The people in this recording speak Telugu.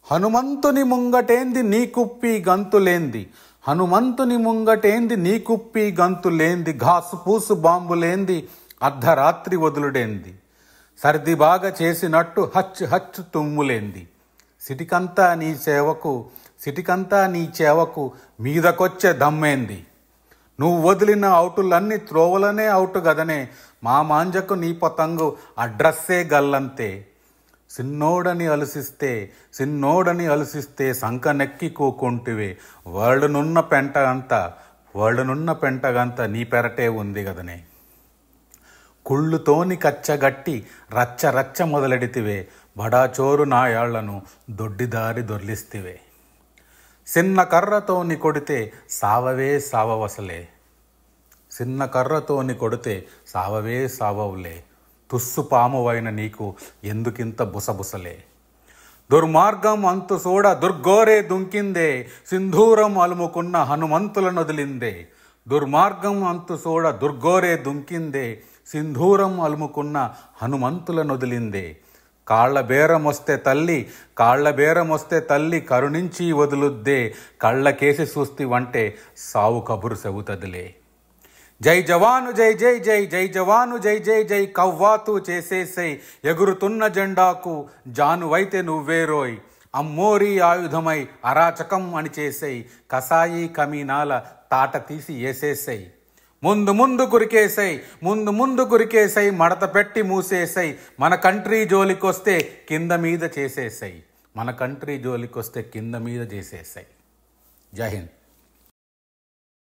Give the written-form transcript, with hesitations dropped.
హనుమంతుని ముంగటేంది నీ కుప్పి గంతులేంది, హనుమంతుని ముంగటేంది నీ కుప్పి గంతులేంది, ఘాసు పూసు బాంబులేంది అర్ధరాత్రి వదులుడేంది, సర్ది బాగా చేసినట్టు హచ్చు హచ్చు తుమ్ములేంది, సిటికంతా నీ చేవకు మీదకొచ్చే దమ్మేంది, నువ్వు వదిలిన అవుటులన్నీ త్రోవలనే అవుటు గదనే, మా మాంజకు నీ పతంగు అడ్రస్సే గల్లంతే, సిన్నోడని అలసిస్తే సంకనెక్కి కూకుంటివే, వరల్డ్నున్న పెంటగంత నీ పెరటే ఉంది గదనే, కుళ్ళుతోని కచ్చగట్టి రచ్చ మొదలెడితివే, బడాచోరు నాయాళ్లను దొడ్డిదారి దొర్లిస్తివే, సిన్న కర్రతోని కొడితే సావవే సావవులే, తుస్సు పామువైన నీకు ఎందుకింత బుసబుసలే, దుర్మార్గం అంతు చూడ దుర్గోరే దుంకిందే, సింధూరం అలుముకున్న హనుమంతులను వదిలిందే, దుర్మార్గం అంతు చూడ దుర్గోరే దుంకిందే, సింధూరం అలుముకున్న హనుమంతులను వదిలిందే, కాళ్ళ బేరమొస్తే తల్లి కరుణించి వదులుద్దే, కళ్ళకేసి చూస్తివంటే సావు కబురు చెబుతదిలే, జై జవాను జై జై జై, జై జవాను జై జై జై, కవ్వాతు చేసేసై ఎగురుతున్న జెండాకు జానువైతే నువ్వేరోయ్, అమ్మోరి ఆయుధమై అరాచకం అని చేసేయ్, కసాయి కమీనాల తాట తీసి ఏసేసై, ముందు కురికేసై మడత పెట్టి మూసేసై, మన కంట్రీ జోలికొస్తే కింద మీద చేసేసై. జై హింద్.